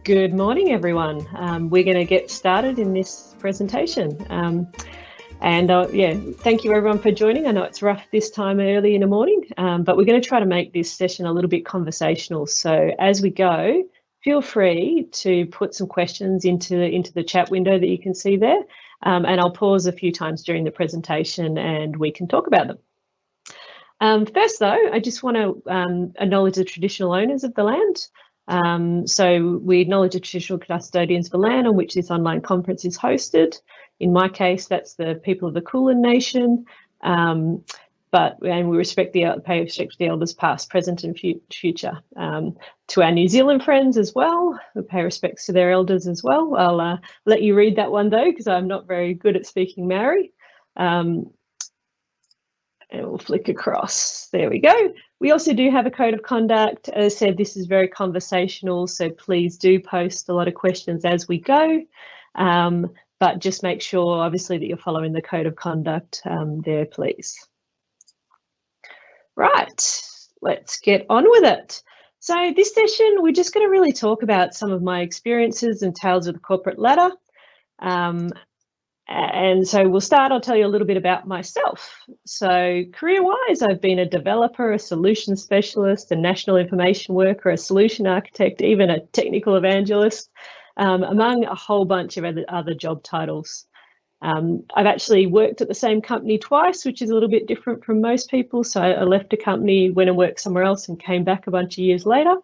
Good morning, everyone. We're going to get started in this presentation. Thank you everyone for joining. I know it's rough this time early in the morning, but we're going to try to make this session a little bit conversational. So as we go, feel free to put some questions into the chat window that you can see there, and I'll pause a few times during the presentation and we can talk about them. First, though, I just want to acknowledge the traditional owners of the land. So we acknowledge the traditional custodians of the land on which this online conference is hosted. In my case, that's the people of the Kulin Nation. And we respect pay respect to the elders past, present and future. To our New Zealand friends as well, we pay respects to their elders as well. I'll let you read that one though, because I'm not very good at speaking Maori. And we'll flick across. There we go. We also do have a code of conduct. As I said, this is very conversational, so please do post a lot of questions as we go. But just make sure, obviously, that you're following the code of conduct there, please. Right, let's get on with it. So this session, we're just going to really talk about some of my experiences and tales of the corporate ladder. And so we'll start, I'll tell you a little bit about myself. So career-wise, I've been a developer, a solution specialist, a national information worker, a solution architect, even a technical evangelist, among a whole bunch of other job titles. I've actually worked at the same company twice, which is a little bit different from most people. So I left a company, went and worked somewhere else and came back a bunch of years later.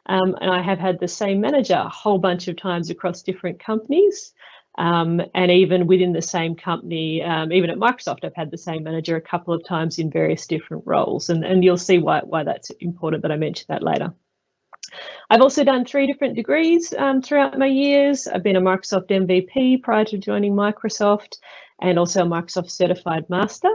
And I have had the same manager a whole bunch of times across different companies. And even within the same company, even at Microsoft, I've had the same manager a couple of times in various different roles. And you'll see why that's important that I mention that later. I've also done 3 different degrees throughout my years. I've been a Microsoft MVP prior to joining Microsoft, and also a Microsoft Certified Master.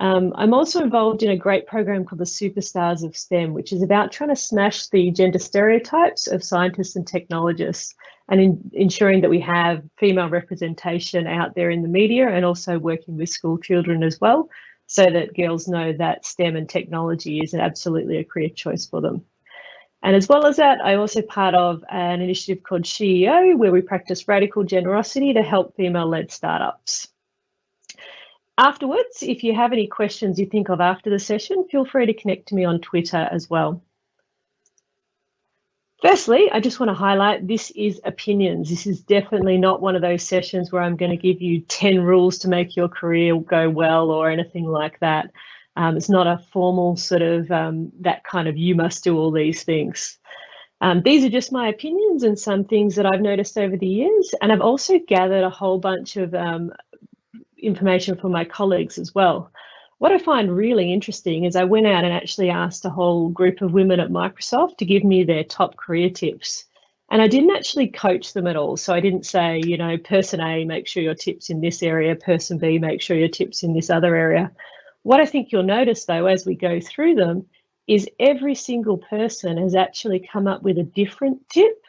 I'm also involved in a great program called the Superstars of STEM, which is about trying to smash the gender stereotypes of scientists and technologists, and ensuring that we have female representation out there in the media, and also working with school children as well, so that girls know that STEM and technology is absolutely a career choice for them. And as well as that, I'm also part of an initiative called SheEO, where we practice radical generosity to help female-led startups. Afterwards, if you have any questions you think of after the session, feel free to connect to me on Twitter as well. Firstly, I just want to highlight this is opinions. This is definitely not one of those sessions where I'm going to give you 10 rules to make your career go well or anything like that. It's not a formal sort of that kind of you must do all these things. These are just my opinions and some things that I've noticed over the years. And I've also gathered a whole bunch of information from my colleagues as well. What I find really interesting is I went out and actually asked a whole group of women at Microsoft to give me their top career tips. And I didn't actually coach them at all. So I didn't say, you know, person A, make sure your tips in this area, person B, make sure your tips in this other area. What I think you'll notice, though, as we go through them, is every single person has actually come up with a different tip.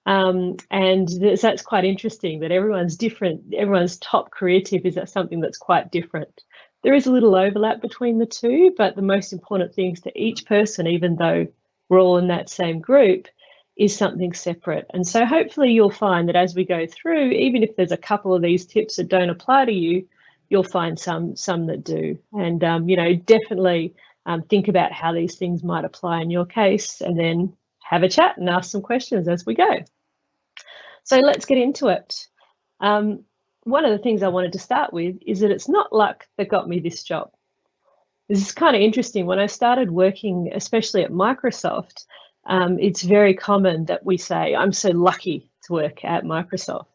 And that's quite interesting that everyone's different. Everyone's top career tip is something that's quite different. There is a little overlap between the two, but the most important things to each person, even though we're all in that same group, is something separate. And so hopefully you'll find that as we go through, even if there's a couple of these tips that don't apply to you, you'll find some that do. And, you know, definitely think about how these things might apply in your case, and then have a chat and ask some questions as we go. So let's get into it. One of the things I wanted to start with is that it's not luck that got me this job. This is kind of interesting. When I started working, especially at Microsoft, it's very common that we say, I'm so lucky to work at Microsoft.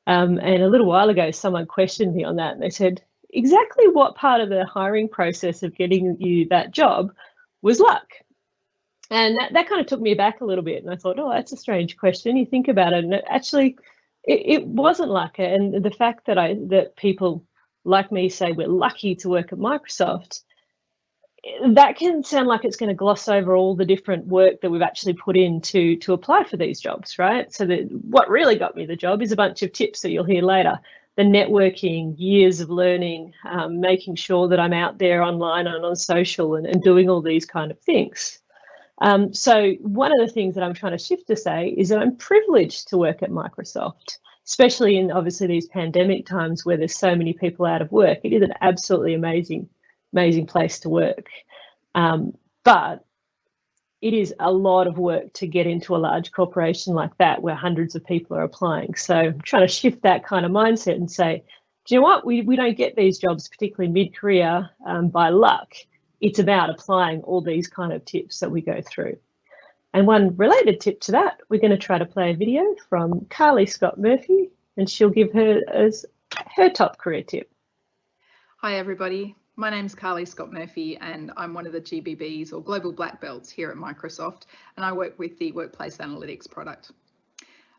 And a little while ago, someone questioned me on that, and they said, exactly what part of the hiring process of getting you that job was luck? And that kind of took me back a little bit. And I thought, oh, that's a strange question. You think about it, and it wasn't luck. And the fact that people like me say we're lucky to work at Microsoft, that can sound like it's going to gloss over all the different work that we've actually put in to apply for these jobs, right? So what really got me the job is a bunch of tips that you'll hear later. The networking, years of learning, making sure that I'm out there online and on social and doing all these kind of things. So one of the things that I'm trying to shift to say is that I'm privileged to work at Microsoft, especially in obviously these pandemic times where there's so many people out of work. It is an absolutely amazing place to work. But it is a lot of work to get into a large corporation like that where hundreds of people are applying. So I'm trying to shift that kind of mindset and say, do you know what? We don't get these jobs, particularly mid-career, by luck. It's about applying all these kind of tips that we go through. And one related tip to that, we're going to try to play a video from Carly Scott Murphy, and she'll give her top career tip. Hi, everybody. My name's Carly Scott Murphy, and I'm one of the GBBs or Global Black Belts here at Microsoft, and I work with the Workplace Analytics product.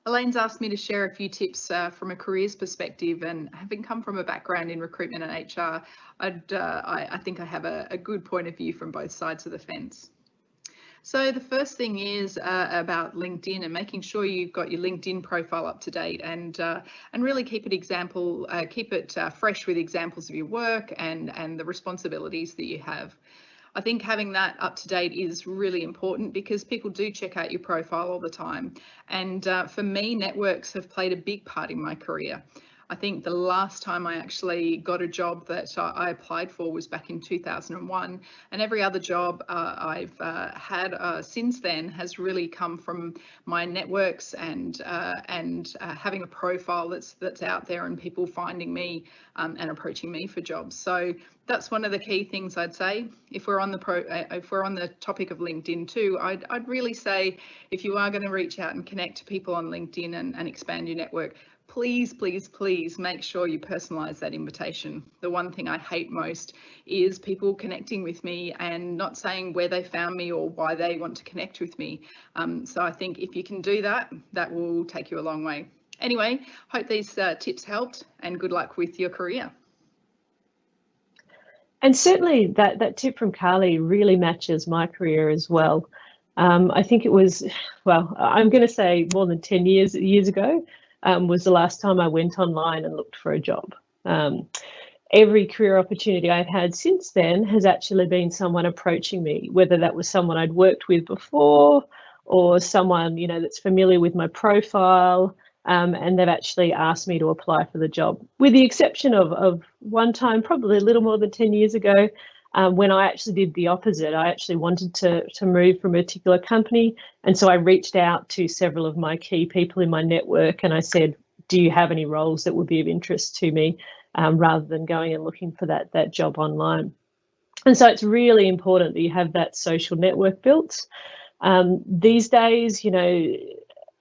Elaine's asked me to share a few tips from a careers perspective, and having come from a background in recruitment and HR, I think I have a good point of view from both sides of the fence. So the first thing is about LinkedIn and making sure you've got your LinkedIn profile up to date, and really keep it fresh with examples of your work and the responsibilities that you have. I think having that up to date is really important because people do check out your profile all the time. And for me, networks have played a big part in my career. I think the last time I actually got a job that I applied for was back in 2001, and every other job I've had since then has really come from my networks and having a profile that's out there and people finding me and approaching me for jobs. So that's one of the key things I'd say. If we're on the topic of LinkedIn too, I'd really say if you are going to reach out and connect to people on LinkedIn and expand your network, please, please, please make sure you personalize that invitation. The one thing I hate most is people connecting with me and not saying where they found me or why they want to connect with me. So I think if you can do that, that will take you a long way. Anyway, hope these tips helped, and good luck with your career. And certainly that tip from Carly really matches my career as well. I think it was, well, I'm going to say more than 10 years ago, was the last time I went online and looked for a job. Every career opportunity I've had since then has actually been someone approaching me, whether that was someone I'd worked with before or someone, you know, that's familiar with my profile, and they've actually asked me to apply for the job, with the exception of one time, probably a little more than 10 years ago, when I actually did the opposite. I actually wanted to move from a particular company. And so I reached out to several of my key people in my network and I said, do you have any roles that would be of interest to me, rather than going and looking for that job online. And so it's really important that you have that social network built. These days, you know,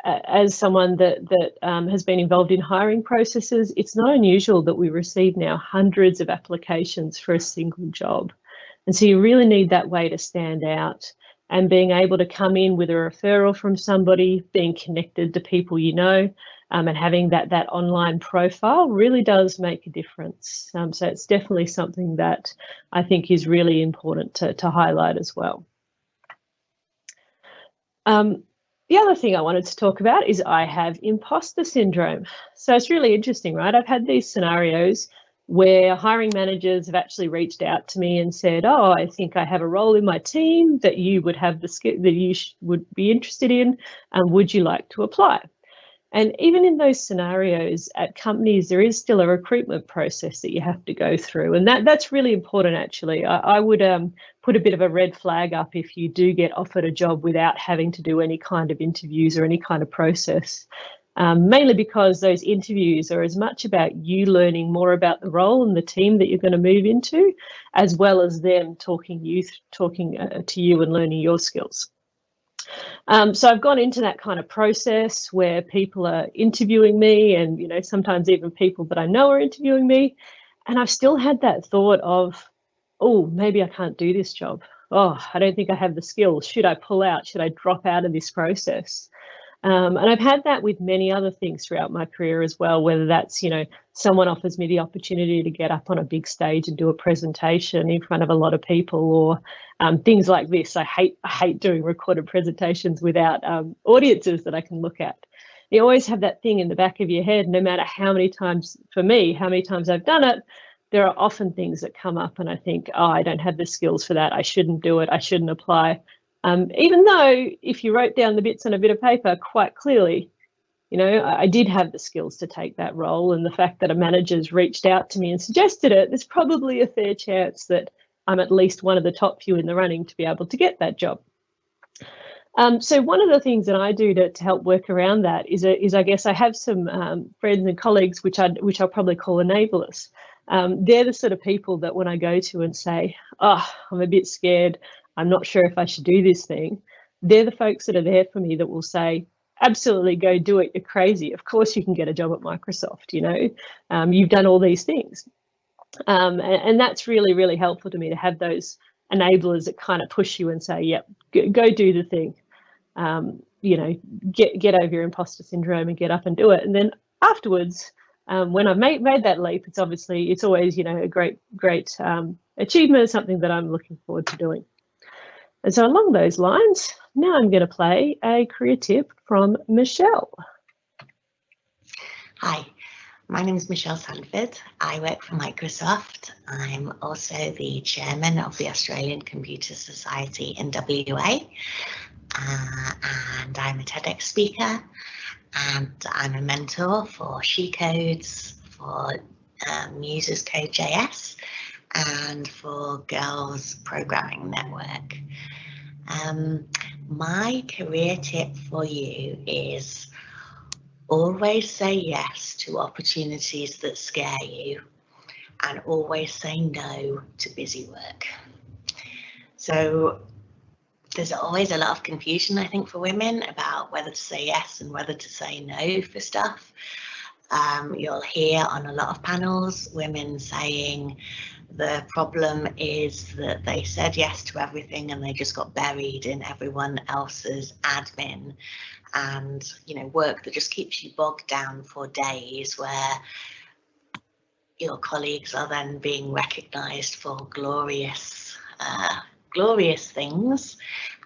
as someone that has been involved in hiring processes, it's not unusual that we receive now hundreds of applications for a single job. And so you really need that way to stand out, and being able to come in with a referral from somebody, being connected to people you know, and having that online profile really does make a difference. So it's definitely something that I think is really important to highlight as well. The other thing I wanted to talk about is I have imposter syndrome. So it's really interesting, right? I've had these scenarios where hiring managers have actually reached out to me and said, oh, I think I have a role in my team that you would have the skill that you would be interested in, and would you like to apply? And even in those scenarios at companies, there is still a recruitment process that you have to go through. And that's really important, actually. I would put a bit of a red flag up if you do get offered a job without having to do any kind of interviews or any kind of process. Mainly because those interviews are as much about you learning more about the role and the team that you're going to move into, as well as them talking to you and learning your skills. So I've gone into that kind of process where people are interviewing me, and you know, sometimes even people that I know are interviewing me, and I've still had that thought of, oh, maybe I can't do this job. Oh, I don't think I have the skills. Should I pull out? Should I drop out of this process? And I've had that with many other things throughout my career as well, whether that's, you know, someone offers me the opportunity to get up on a big stage and do a presentation in front of a lot of people, or things like this. I hate doing recorded presentations without audiences that I can look at. You always have that thing in the back of your head, no matter how many times, for me, how many times I've done it, there are often things that come up and I think, oh, I don't have the skills for that. I shouldn't do it. I shouldn't apply. Even though if you wrote down the bits on a bit of paper quite clearly, you know, I did have the skills to take that role, and the fact that a manager's reached out to me and suggested it, there's probably a fair chance that I'm at least one of the top few in the running to be able to get that job. So one of the things that I do to help work around that is I guess I have some friends and colleagues which I'll probably call enablers. They're the sort of people that when I go to and say, oh, I'm a bit scared, I'm not sure if I should do this thing, they're the folks that are there for me that will say, absolutely, go do it, you're crazy. Of course you can get a job at Microsoft, you know, you've done all these things. And that's really, really helpful to me to have those enablers that kind of push you and say, yep, go do the thing. You know, get over your imposter syndrome and get up and do it. And then afterwards, when I've made that leap, it's always, you know, a great achievement, something that I'm looking forward to doing. And so along those lines, now I'm going to play a career tip from Michelle. Hi, my name is Michelle Sanford. I work for Microsoft. I'm also the chairman of the Australian Computer Society in WA. And I'm a TEDx speaker, and I'm a mentor for She Codes, for Muses Code.js, and for Girls Programming Network. My career tip for you is always say yes to opportunities that scare you, and always say no to busy work. So there's always a lot of confusion, I think, for women about whether to say yes and whether to say no for stuff. You'll hear on a lot of panels women saying the problem is that they said yes to everything and they just got buried in everyone else's admin, and, you know, work that just keeps you bogged down for days, where your colleagues are then being recognised for glorious things,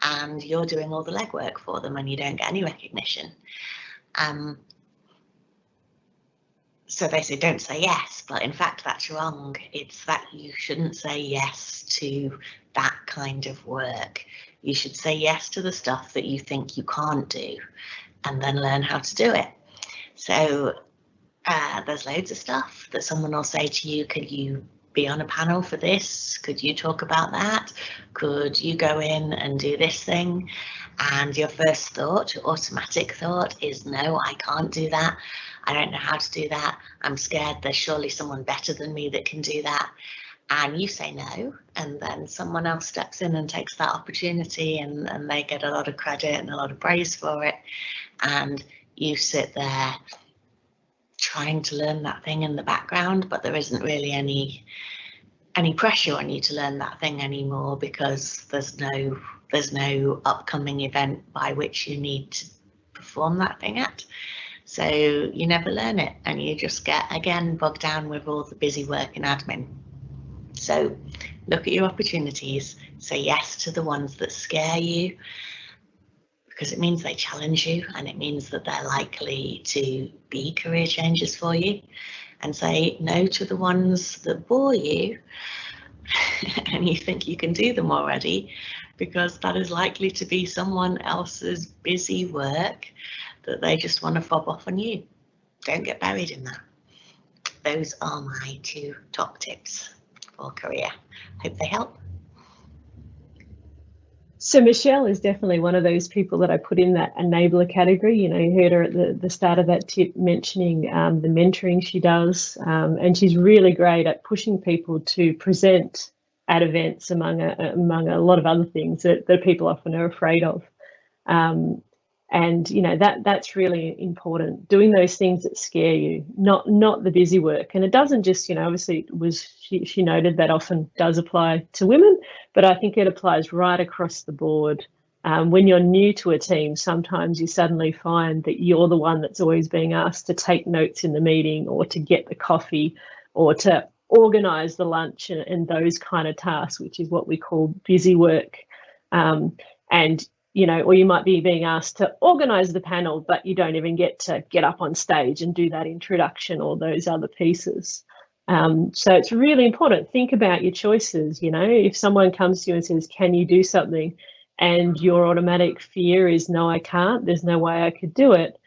and you're doing all the legwork for them and you don't get any recognition. So they say don't say yes, but in fact that's wrong. It's that you shouldn't say yes to that kind of work. You should say yes to the stuff that you think you can't do, and then learn how to do it. So there's loads of stuff that someone will say to you, could you be on a panel for this? Could you talk about that? Could you go in and do this thing? And your first thought, your automatic thought is, no, I can't do that. I don't know how to do that. I'm scared there's surely someone better than me that can do that. And you say no, and then someone else steps in and takes that opportunity, and they get a lot of credit and a lot of praise for it. And you sit there trying to learn that thing in the background, but there isn't really any pressure on you to learn that thing anymore, because there's no upcoming event by which you need to perform that thing at. So you never learn it, and you just get again bogged down with all the busy work and admin. So look at your opportunities, say yes to the ones that scare you, because it means they challenge you, and it means that they're likely to be career changes for you. And say no to the ones that bore you and you think you can do them already, because that is likely to be someone else's busy work that they just want to fob off on you. Don't get buried in that. Those are my 2 top tips for career. Hope they help. So Michelle is definitely one of those people that I put in that enabler category. You know, you heard her at the start of that tip mentioning the mentoring she does, and she's really great at pushing people to present at events, among a lot of other things that people often are afraid of. And you know, that's really important, doing those things that scare you, not the busy work. And it doesn't just, you know, obviously she noted that often does apply to women, but I think it applies right across the board. When you're new to a team, sometimes you suddenly find that you're the one that's always being asked to take notes in the meeting, or to get the coffee, or to organise the lunch, and those kind of tasks, which is what we call busy work. And you know, or you might be being asked to organise the panel, but you don't even get to get up on stage and do that introduction or those other pieces. So it's really important. Think about your choices. You know, if someone comes to you and says, can you do something? and your automatic fear is, no, I can't, there's no way I could do it,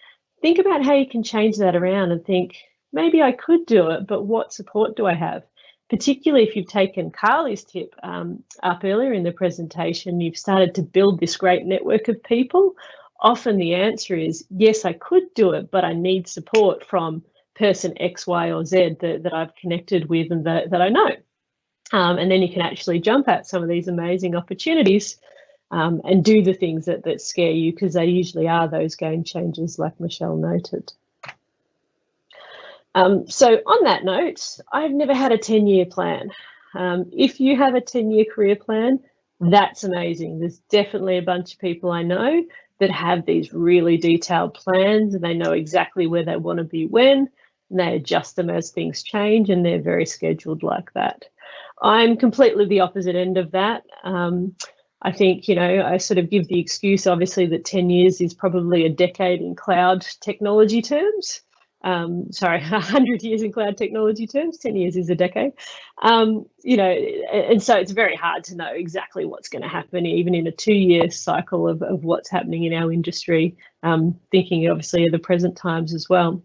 think about how you can change that around and think, maybe I could do it, but what support do I have? Particularly if you've taken Carly's tip up earlier in the presentation, you've started to build this great network of people. Often the answer is, yes, I could do it, but I need support from person X, Y, or Z that I've connected with and that I know. And then you can actually jump at some of these amazing opportunities and do the things that scare you, because they usually are those game changers, like Michelle noted. So on that note, I've never had a 10-year plan. If you have a 10-year career plan, that's amazing. There's definitely a bunch of people I know that have these really detailed plans, and they know exactly where they want to be when, and they adjust them as things change, and they're very scheduled like that. I'm completely the opposite end of that. I think, you know, I sort of give the excuse, obviously, that 10 years is probably a decade in cloud technology terms. Sorry, 100 years in cloud technology terms, 10 years is a decade. You know, and so it's very hard to know exactly what's going to happen, even in a 2-year cycle of what's happening in our industry, thinking obviously of the present times as well.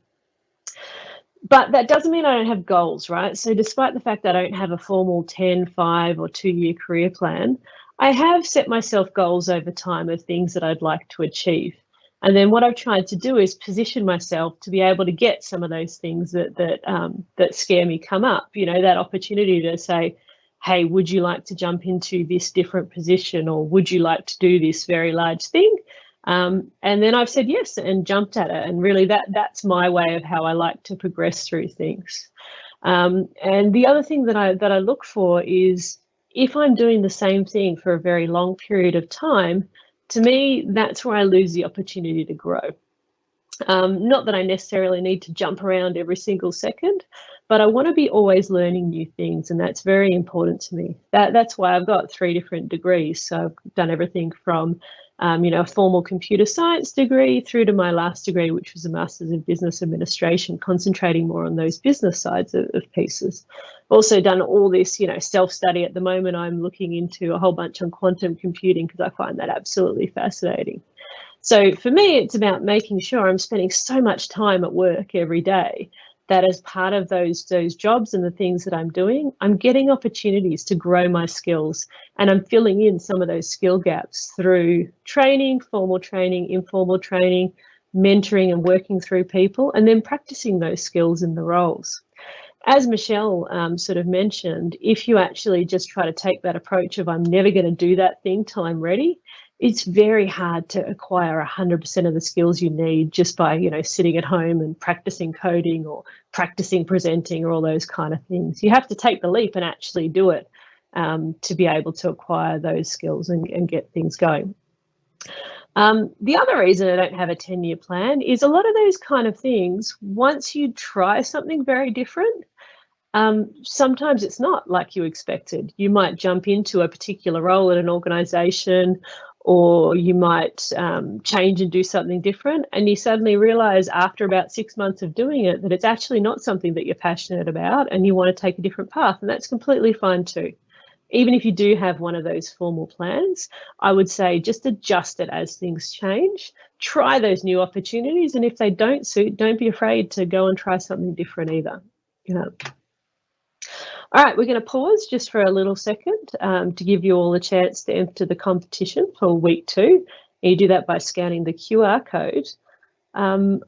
But that doesn't mean I don't have goals, right? So despite the fact that I don't have a formal 10, 5 or 2-year career plan, I have set myself goals over time of things that I'd like to achieve. And then what I've tried to do is position myself to be able to get some of those things that scare me come up, you know, that opportunity to say, hey, would you like to jump into this different position, or would you like to do this very large thing? And then I've said yes and jumped at it. And really that's my way of how I like to progress through things. And the other thing that I look for is, if I'm doing the same thing for a very long period of time, to me, that's where I lose the opportunity to grow. Not that I necessarily need to jump around every single second, but I want to be always learning new things, and that's very important to me. That's why I've got 3 different degrees. So I've done everything from you know, a formal computer science degree through to my last degree, which was a Master's in Business Administration, concentrating more on those business sides of pieces. I've also done all this, you know, self-study. At the moment, I'm looking into a whole bunch on quantum computing because I find that absolutely fascinating. So for me, it's about making sure I'm spending so much time at work every day that as part of those jobs and the things that I'm doing, I'm getting opportunities to grow my skills, and I'm filling in some of those skill gaps through training, formal training, informal training, mentoring and working through people, and then practicing those skills in the roles. As Michelle sort of mentioned, if you actually just try to take that approach of, I'm never going to do that thing till I'm ready, it's very hard to acquire 100% of the skills you need just by, you know, sitting at home and practicing coding or practicing presenting or all those kind of things. You have to take the leap and actually do it to be able to acquire those skills and get things going. The other reason I don't have a 10-year plan is a lot of those kind of things, once you try something very different, sometimes it's not like you expected. You might jump into a particular role at an organisation, or you might change and do something different, and you suddenly realise after about 6 months of doing it that it's actually not something that you're passionate about and you want to take a different path, and that's completely fine too. Even if you do have one of those formal plans, I would say just adjust it as things change. Try those new opportunities, and if they don't suit, don't be afraid to go and try something different either. Yeah. All right, we're going to pause just for a little second to give you all a chance to enter the competition for week 2. And you do that by scanning the QR code.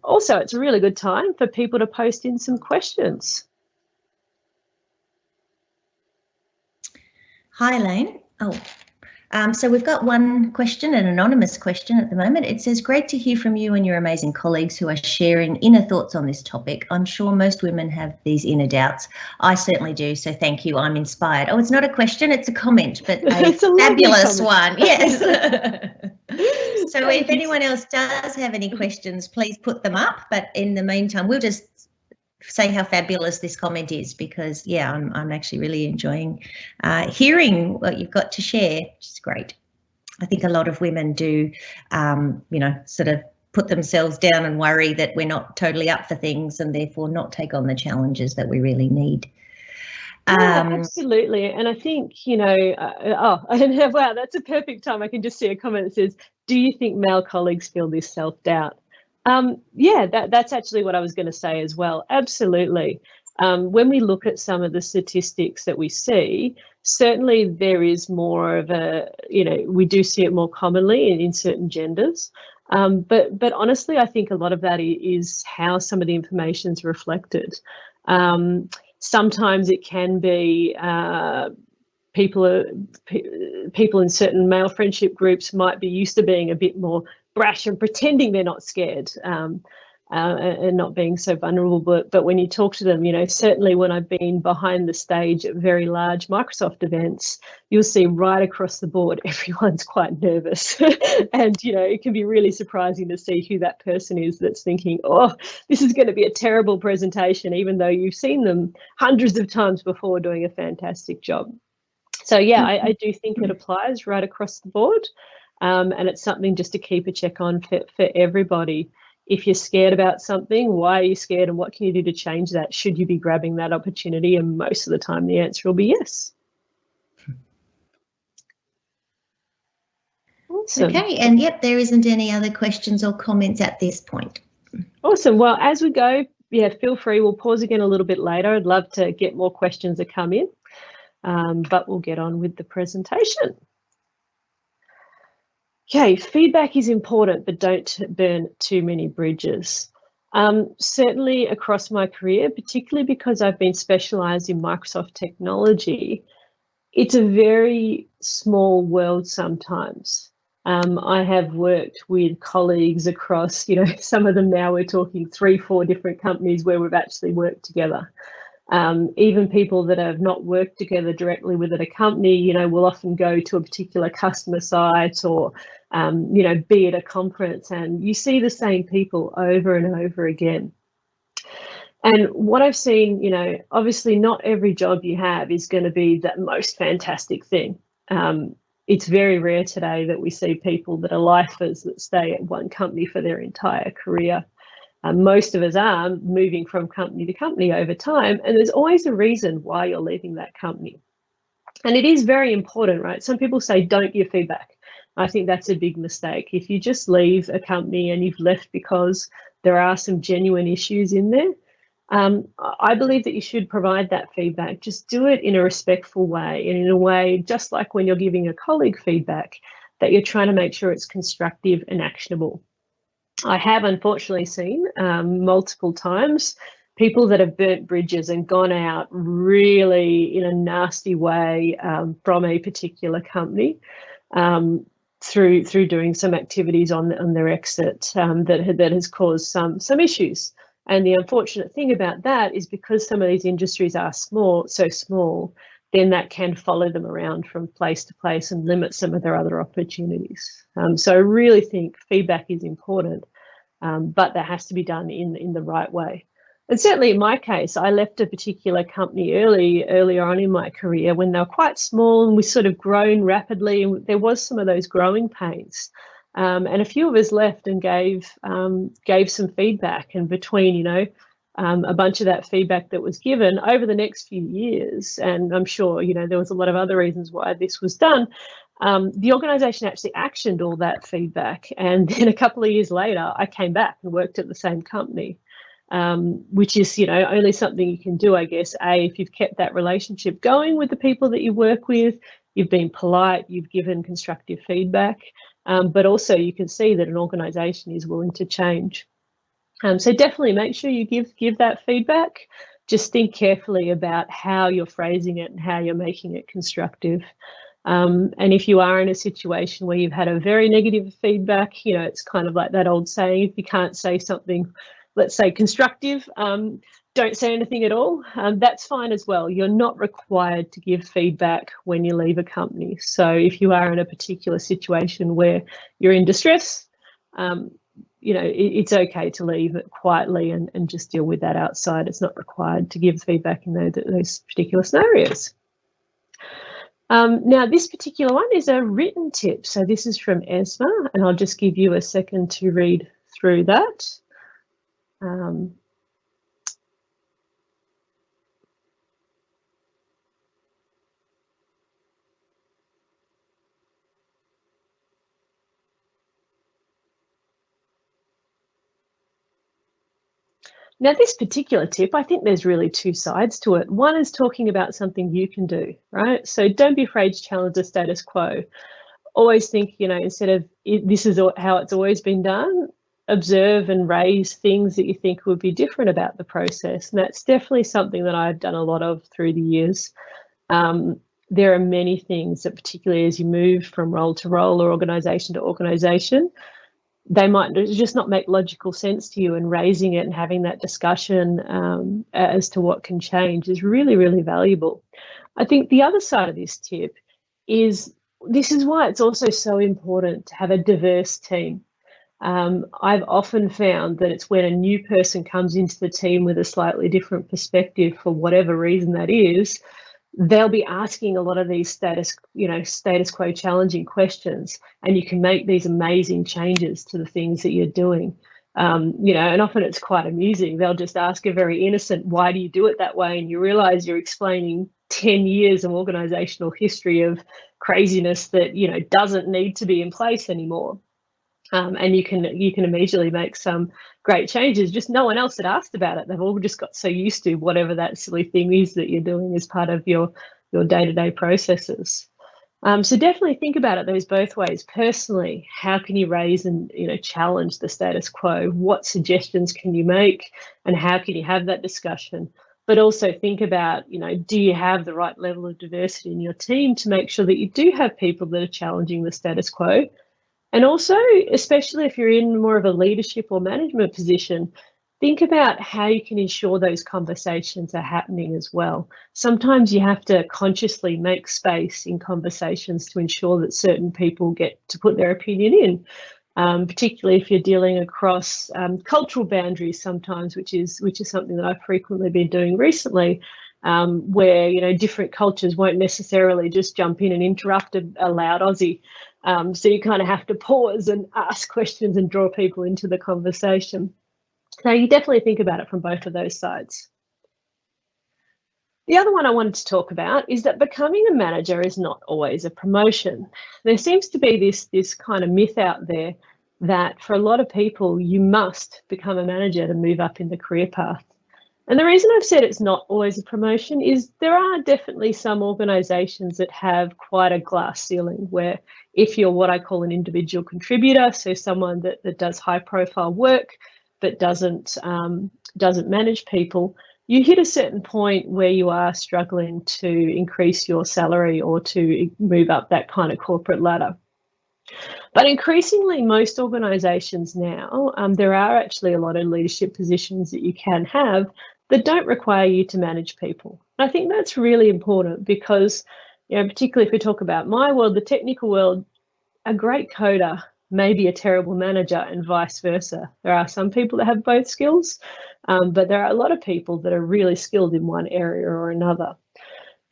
Also, it's a really good time for people to post in some questions. Hi, Elaine. So we've got one question, an anonymous question at the moment. It says, great to hear from you and your amazing colleagues who are sharing inner thoughts on this topic. I'm sure most women have these inner doubts. I certainly do, so thank you. I'm inspired. Oh, it's not a question, it's a comment, but a fabulous one. Yes. So if anyone else does have any questions, please put them up. But in the meantime, we'll just say how fabulous this comment is, because yeah, I'm actually really enjoying hearing what you've got to share, which is great. I think a lot of women do, you know, sort of put themselves down and worry that we're not totally up for things and therefore not take on the challenges that we really need. Yeah, absolutely. And I think, you know, wow, that's a perfect time. I can just see a comment that says, do you think male colleagues feel this self-doubt? Yeah, that's actually what I was going to say as well. Absolutely. When we look at some of the statistics that we see, certainly there is more of a, you know, we do see it more commonly in certain genders. But honestly, I think a lot of that is how some of the information is reflected. Sometimes it can be people in certain male friendship groups might be used to being a bit more brash and pretending they're not scared and not being so vulnerable. But when you talk to them, you know, certainly when I've been behind the stage at very large Microsoft events, you'll see right across the board, everyone's quite nervous. And, you know, it can be really surprising to see who that person is that's thinking, oh, this is going to be a terrible presentation, even though you've seen them hundreds of times before doing a fantastic job. So, yeah, I do think it applies right across the board. And it's something just to keep a check on for everybody. If you're scared about something, why are you scared and what can you do to change that? Should you be grabbing that opportunity? And most of the time the answer will be yes. Awesome. Okay, and yep, there isn't any other questions or comments at this point. Awesome. Well, as we go, yeah, feel free. We'll pause again a little bit later. I'd love to get more questions that come in, but we'll get on with the presentation. Okay, feedback is important, but don't burn too many bridges. Certainly across my career, particularly because I've been specialised in Microsoft technology, it's a very small world sometimes. I have worked with colleagues across, you know, some of them now we're talking 3-4 different companies where we've actually worked together. Even people that have not worked together directly within a company, you know, will often go to a particular customer site or, you know, be at a conference and you see the same people over and over again. And what I've seen, you know, obviously not every job you have is going to be that most fantastic thing. It's very rare today that we see people that are lifers that stay at one company for their entire career. Most of us are moving from company to company over time, and there's always a reason why you're leaving that company. And it is very important, right? Some people say don't give feedback. I think that's a big mistake. If you just leave a company and you've left because there are some genuine issues in there, I believe that you should provide that feedback. Just do it in a respectful way and in a way, just like when you're giving a colleague feedback, that you're trying to make sure it's constructive and actionable. I have unfortunately seen multiple times people that have burnt bridges and gone out really in a nasty way from a particular company through doing some activities on their exit that has caused some issues. And the unfortunate thing about that is because some of these industries are so small, then that can follow them around from place to place and limit some of their other opportunities. So I really think feedback is important, but that has to be done in the right way. And certainly in my case, I left a particular company earlier on in my career when they were quite small and we sort of grown rapidly, and there was some of those growing pains. And a few of us left and gave some feedback, and between, you know, a bunch of that feedback that was given over the next few years, and I'm sure, you know, there was a lot of other reasons why this was done, the organisation actually actioned all that feedback. And then a couple of years later, I came back and worked at the same company, which is, you know, only something you can do, I guess, if you've kept that relationship going with the people that you work with, you've been polite, you've given constructive feedback, but also you can see that an organisation is willing to change. So definitely make sure you give that feedback. Just think carefully about how you're phrasing it and how you're making it constructive. And if you are in a situation where you've had a very negative feedback, you know, it's kind of like that old saying, if you can't say something, let's say constructive, don't say anything at all. That's fine as well. You're not required to give feedback when you leave a company. So if you are in a particular situation where you're in distress, you know, it's okay to leave it quietly and just deal with that outside. It's not required to give feedback in those particular scenarios. Now, this particular one is a written tip. So this is from Esma, and I'll just give you a second to read through that. Now, this particular tip, I think there's really two sides to it. One is talking about something you can do, right? So don't be afraid to challenge the status quo. Always think, instead of this is how it's always been done, observe and raise things that you think would be different about the process. And that's definitely something that I've done a lot of through the years. There are many things that, particularly as you move from role to role or organisation to organisation, they might just not make logical sense to you, and raising it and having that discussion as to what can change is really, really valuable. I think the other side of this tip is, this is why it's also so important to have a diverse team. I've often found that it's when a new person comes into the team with a slightly different perspective, for whatever reason that is, they'll be asking a lot of these status quo challenging questions, and you can make these amazing changes to the things that you're doing. And often it's quite amusing. They'll just ask a very innocent, why do you do it that way? And you realize you're explaining 10 years of organizational history of craziness that, doesn't need to be in place anymore. And you can immediately make some great changes. Just no one else had asked about it. They've all just got so used to whatever that silly thing is that you're doing as part of your day-to-day processes. So definitely think about it those both ways. Personally, how can you raise and challenge the status quo? What suggestions can you make, and how can you have that discussion? But also think about, do you have the right level of diversity in your team to make sure that you do have people that are challenging the status quo? And also, especially if you're in more of a leadership or management position, think about how you can ensure those conversations are happening as well. Sometimes you have to consciously make space in conversations to ensure that certain people get to put their opinion in, particularly if you're dealing across cultural boundaries sometimes, which is something that I've frequently been doing recently, where different cultures won't necessarily just jump in and interrupt a loud Aussie. So you kind of have to pause and ask questions and draw people into the conversation. So you definitely think about it from both of those sides. The other one I wanted to talk about is that becoming a manager is not always a promotion. There seems to be this kind of myth out there that for a lot of people, you must become a manager to move up in the career path. And the reason I've said it's not always a promotion is there are definitely some organisations that have quite a glass ceiling, where if you're what I call an individual contributor, so someone that does high profile work but doesn't manage people, you hit a certain point where you are struggling to increase your salary or to move up that kind of corporate ladder. But increasingly, most organisations now, there are actually a lot of leadership positions that you can have that don't require you to manage people. And I think that's really important because, particularly if we talk about my world, the technical world, a great coder may be a terrible manager and vice versa. There are some people that have both skills, but there are a lot of people that are really skilled in one area or another.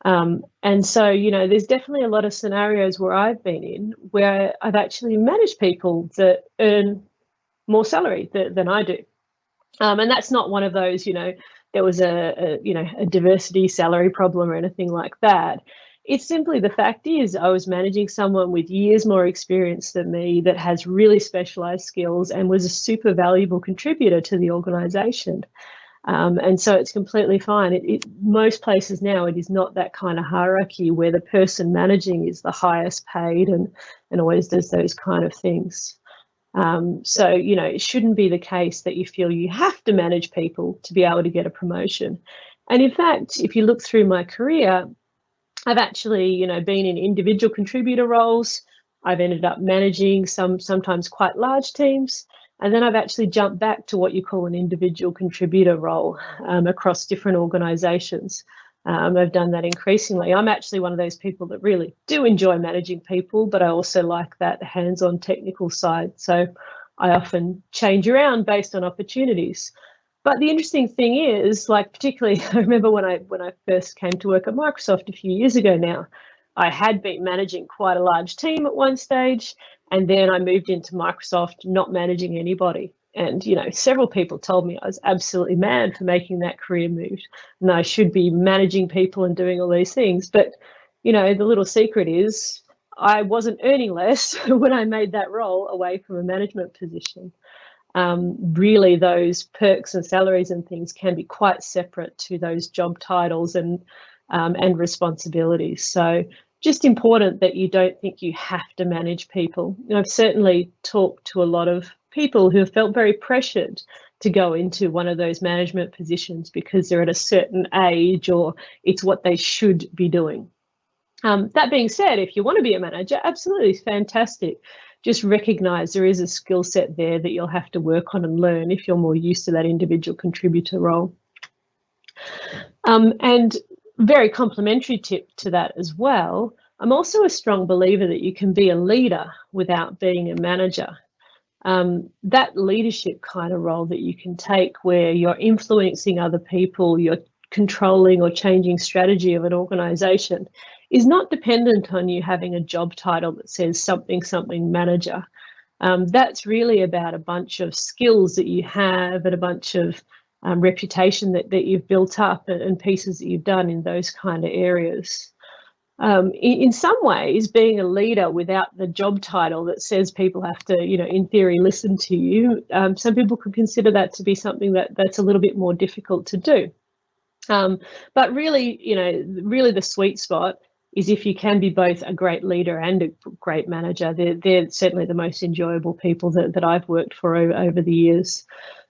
And so, there's definitely a lot of scenarios where I've been in where I've actually managed people that earn more salary than I do. And that's not one of those, there was a diversity salary problem or anything like that. It's simply the fact is I was managing someone with years more experience than me that has really specialised skills and was a super valuable contributor to the organisation. And so it's completely fine. Most places now, it is not that kind of hierarchy where the person managing is the highest paid and always does those kind of things. So, it shouldn't be the case that you feel you have to manage people to be able to get a promotion. And in fact, if you look through my career, I've actually, been in individual contributor roles. I've ended up managing sometimes quite large teams. And then I've actually jumped back to what you call an individual contributor role across different organisations. I've done that increasingly. I'm actually one of those people that really do enjoy managing people, but I also like that hands-on technical side. So I often change around based on opportunities. But the interesting thing is, particularly, I remember when I first came to work at Microsoft a few years ago now, I had been managing quite a large team at one stage, and then I moved into Microsoft not managing anybody. And, several people told me I was absolutely mad for making that career move and I should be managing people and doing all these things. But, the little secret is I wasn't earning less when I made that role away from a management position. really those perks and salaries and things can be quite separate to those job titles and responsibilities. So just important that you don't think you have to manage people. I've certainly talked to a lot of people who have felt very pressured to go into one of those management positions because they're at a certain age or it's what they should be doing. That being said, if you want to be a manager, absolutely fantastic. Just recognise there is a skill set there that you'll have to work on and learn if you're more used to that individual contributor role. And very complementary tip to that as well, I'm also a strong believer that you can be a leader without being a manager. That leadership kind of role that you can take where you're influencing other people, you're controlling or changing strategy of an organisation is not dependent on you having a job title that says something manager. That's really about a bunch of skills that you have and a bunch of reputation that you've built up and pieces that you've done in those kind of areas. In some ways, being a leader without the job title that says people have to, in theory, listen to you, some people could consider that to be something that's a little bit more difficult to do. But really, really the sweet spot is if you can be both a great leader and a great manager. They're certainly the most enjoyable people that I've worked for over the years.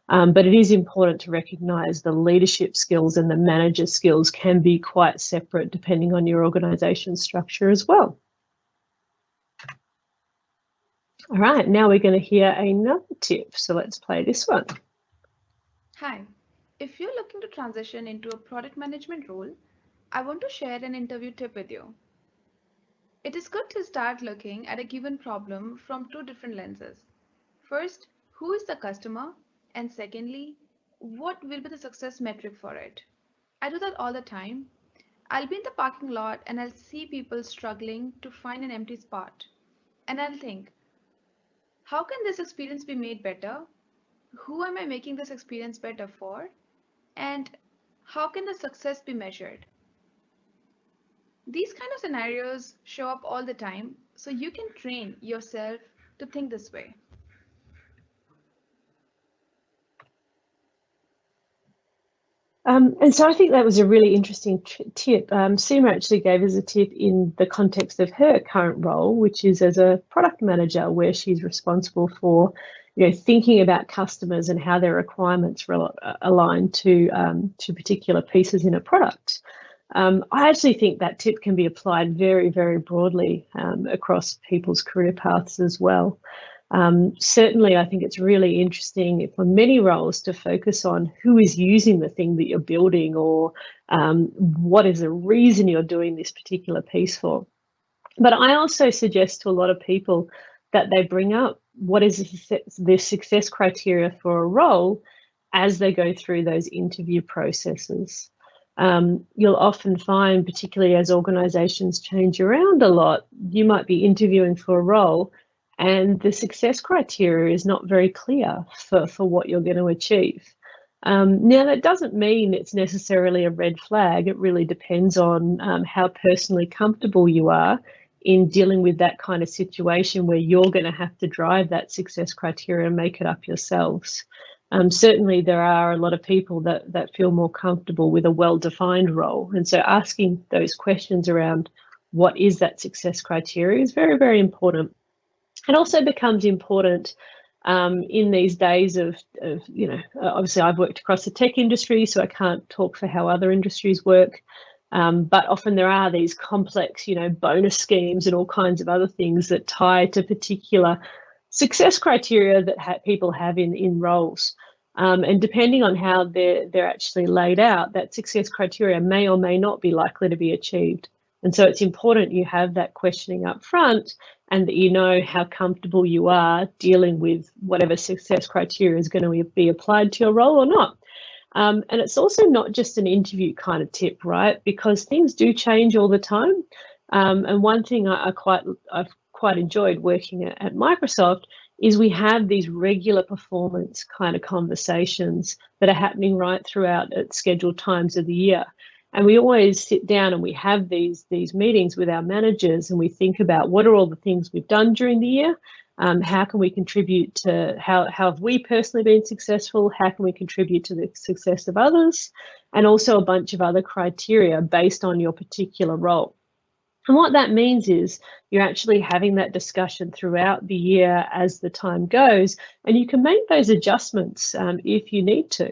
But it is important to recognise the leadership skills and the manager skills can be quite separate depending on your organisation structure as well. All right, now we're going to hear another tip. So let's play this one. Hi, if you're looking to transition into a product management role, I want to share an interview tip with you. It is good to start looking at a given problem from two different lenses. First, who is the customer? And secondly, what will be the success metric for it? I do that all the time. I'll be in the parking lot and I'll see people struggling to find an empty spot. And I'll think, how can this experience be made better? Who am I making this experience better for? And how can the success be measured? These kind of scenarios show up all the time, so you can train yourself to think this way. And so I think that was a really interesting tip. Seema actually gave us a tip in the context of her current role, which is as a product manager, where she's responsible for, thinking about customers and how their requirements align to particular pieces in a product. I actually think that tip can be applied very, very broadly across people's career paths as well. Certainly, I think it's really interesting for many roles to focus on who is using the thing that you're building or what is the reason you're doing this particular piece for. But I also suggest to a lot of people that they bring up what is the success criteria for a role as they go through those interview processes. You'll often find, particularly as organisations change around a lot, you might be interviewing for a role and the success criteria is not very clear for what you're going to achieve. Now, that doesn't mean it's necessarily a red flag. It really depends on how personally comfortable you are in dealing with that kind of situation where you're going to have to drive that success criteria and make it up yourselves. Certainly, there are a lot of people that feel more comfortable with a well-defined role. And so asking those questions around what is that success criteria is very, very important. It also becomes important in these days of, obviously I've worked across the tech industry, so I can't talk for how other industries work. But often there are these complex, bonus schemes and all kinds of other things that tie to particular success criteria that people have in roles. And depending on how they're actually laid out, that success criteria may or may not be likely to be achieved. And so it's important you have that questioning up front and that you know how comfortable you are dealing with whatever success criteria is going to be applied to your role or not. And it's also not just an interview kind of tip, right? Because things do change all the time. And one thing I've quite enjoyed working at Microsoft is we have these regular performance kind of conversations that are happening right throughout at scheduled times of the year. And we always sit down and we have these meetings with our managers and we think about what are all the things we've done during the year How can we contribute to how have we personally been successful? How can we contribute to the success of others? And also a bunch of other criteria based on your particular role. And what that means is you're actually having that discussion throughout the year as the time goes, and you can make those adjustments if you need to.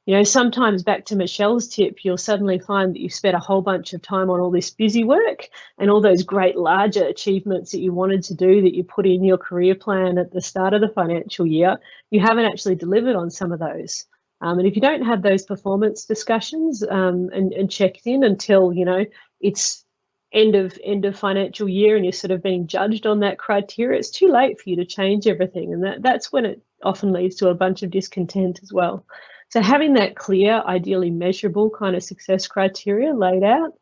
You know, sometimes, back to Michelle's tip, you'll suddenly find that you've spent a whole bunch of time on all this busy work and all those great larger achievements that you wanted to do that you put in your career plan at the start of the financial year, you haven't actually delivered on some of those. And if you don't have those performance discussions and checked in until, you know, it's end of financial year and you're sort of being judged on that criteria, it's too late for you to change everything, and that's when it often leads to a bunch of discontent as well. So having that clear, ideally measurable kind of success criteria laid out,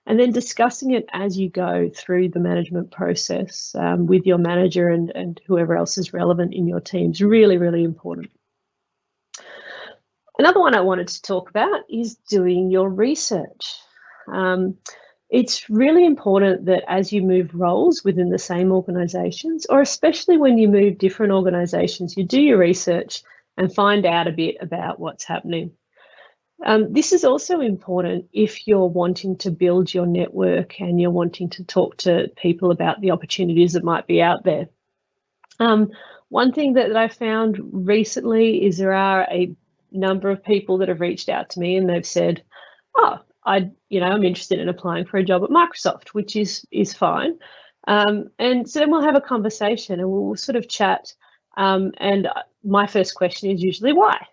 and then discussing it as you go through the management process with your manager and whoever else is relevant in your team is really, really important. Another one I wanted to talk about is doing your research. It's really important that as you move roles within the same organisations, or especially when you move different organisations, you do your research and find out a bit about what's happening. This is also important if you're wanting to build your network and you're wanting to talk to people about the opportunities that might be out there. One thing that I found recently is there are a number of people that have reached out to me and they've said, oh, I'm interested in applying for a job at Microsoft, which is fine. And so then we'll have a conversation and we'll sort of chat. And my first question is usually why?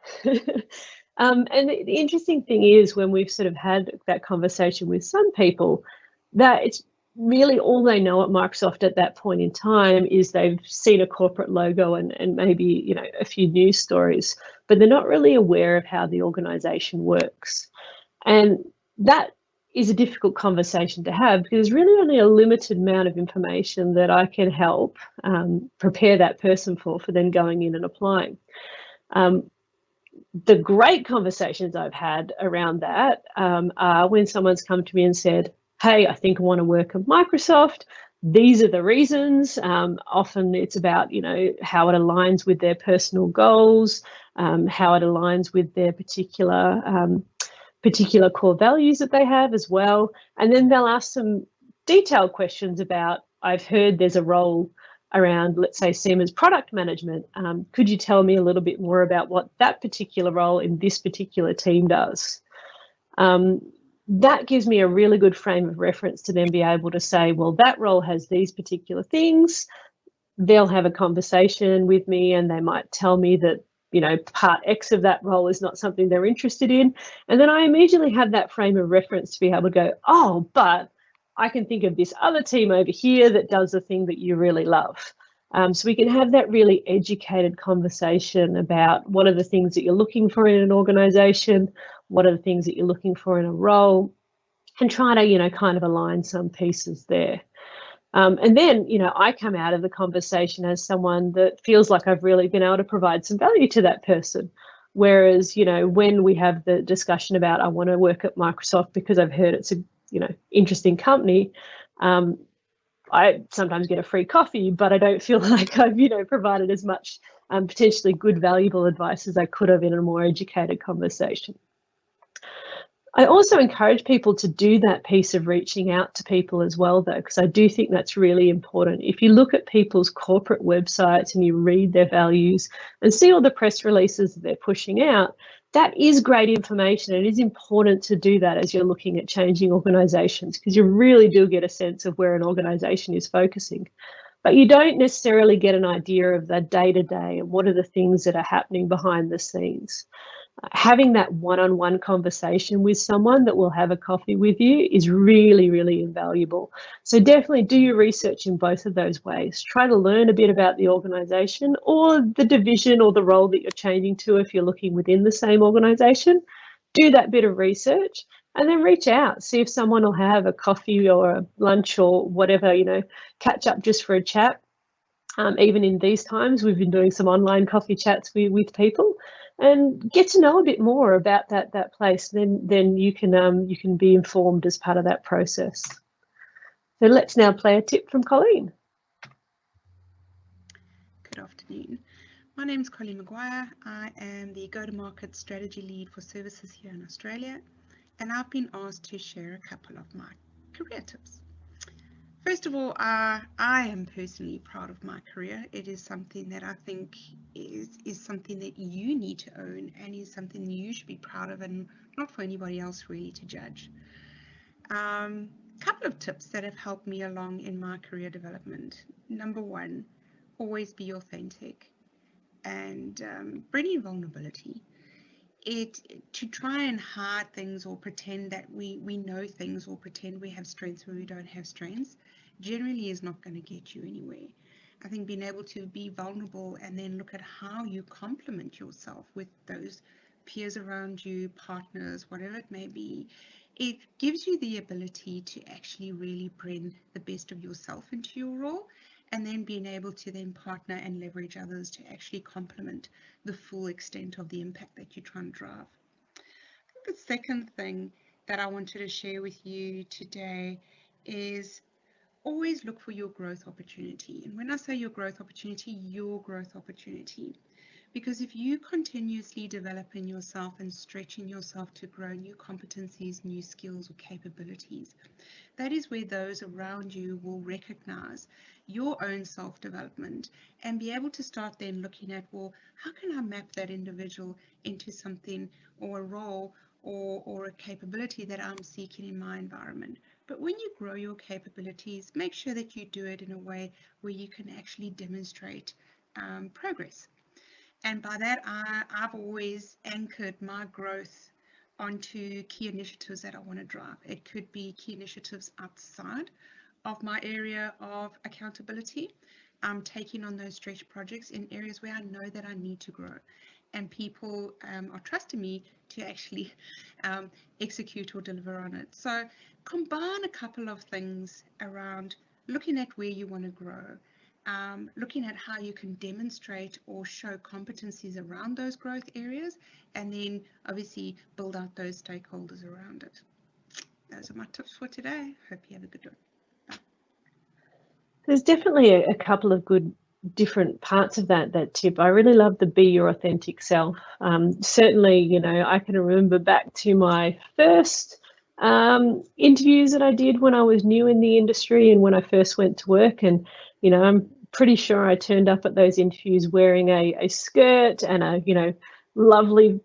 And the interesting thing is when we've sort of had that conversation with some people, that it's really all they know at Microsoft at that point in time is they've seen a corporate logo and maybe, you know, a few news stories, but they're not really aware of how the organisation works. And that is a difficult conversation to have because there's really only a limited amount of information that I can help prepare that person for them going in and applying. The great conversations I've had around that are when someone's come to me and said, hey, I think I want to work at Microsoft. These are the reasons. Often it's about, you know, how it aligns with their personal goals, how it aligns with their particular core values that they have as well. And then they'll ask some detailed questions about, I've heard there's a role around, let's say, SEMA's product management. Could you tell me a little bit more about what that particular role in this particular team does? That gives me a really good frame of reference to then be able to say, well, that role has these particular things. They'll have a conversation with me and they might tell me that, you know, part X of that role is not something they're interested in. And then I immediately have that frame of reference to be able to go, oh, but I can think of this other team over here that does the thing that you really love. So we can have that really educated conversation about what are the things that you're looking for in an organisation, what are the things that you're looking for in a role, and try to, you know, kind of align some pieces there. And then, you know, I come out of the conversation as someone that feels like I've really been able to provide some value to that person. Whereas, you know, when we have the discussion about I want to work at Microsoft because I've heard it's a, you know, interesting company, I sometimes get a free coffee, but I don't feel like I've, you know, provided as much potentially good, valuable advice as I could have in a more educated conversation. I also encourage people to do that piece of reaching out to people as well, though, because I do think that's really important. If you look at people's corporate websites and you read their values and see all the press releases that they're pushing out, that is great information. It is important to do that as you're looking at changing organisations, because you really do get a sense of where an organisation is focusing. But you don't necessarily get an idea of the day-to-day and what are the things that are happening behind the scenes. Having that one-on-one conversation with someone that will have a coffee with you is really, really invaluable. So definitely do your research in both of those ways. Try to learn a bit about the organisation or the division or the role that you're changing to if you're looking within the same organisation. Do that bit of research and then reach out. See if someone will have a coffee or a lunch or whatever, you know, catch up just for a chat. Even in these times, we've been doing some online coffee chats with people. And get to know a bit more about that place. Then you can be informed as part of that process. So let's now play a tip from Colleen. afternoon. My name is Colleen Maguire. I am the Go-to-Market Strategy Lead for Services here in Australia, and I've been asked to share a couple of my career tips. First of all, I am personally proud of my career. It is something that I think is something that you need to own and is something you should be proud of, and not for anybody else really to judge. Couple of tips that have helped me along in my career development. Number one, always be authentic and bring in vulnerability. To try and hide things or pretend that we know things or pretend we have strengths where we don't have strengths generally is not going to get you anywhere. I think being able to be vulnerable and then look at how you complement yourself with those peers around you, partners, whatever it may be, it gives you the ability to actually really bring the best of yourself into your role, and then being able to then partner and leverage others to actually complement the full extent of the impact that you're trying to drive. I think the second thing that I wanted to share with you today is always look for your growth opportunity. And when I say your growth opportunity, because if you continuously developing yourself and stretching yourself to grow new competencies, new skills or capabilities, that is where those around you will recognize your own self-development and be able to start then looking at, well, how can I map that individual into something or a role or a capability that I'm seeking in my environment. But when you grow your capabilities, make sure that you do it in a way where you can actually demonstrate progress. And by that, I've always anchored my growth onto key initiatives that I want to drive. It could be key initiatives outside of my area of accountability. I'm taking on those stretch projects in areas where I know that I need to grow. And people are trusting me to actually execute or deliver on it. So combine a couple of things around looking at where you want to grow, looking at how you can demonstrate or show competencies around those growth areas, and then obviously build out those stakeholders around it. Those are my tips for today. Hope you have a good one. Bye. There's definitely a couple of good different parts of that tip. I really love the be your authentic self. Certainly, you know, I can remember back to my first interviews that I did when I was new in the industry and when I first went to work, and you know, I'm pretty sure I turned up at those interviews wearing a skirt and a, you know, lovely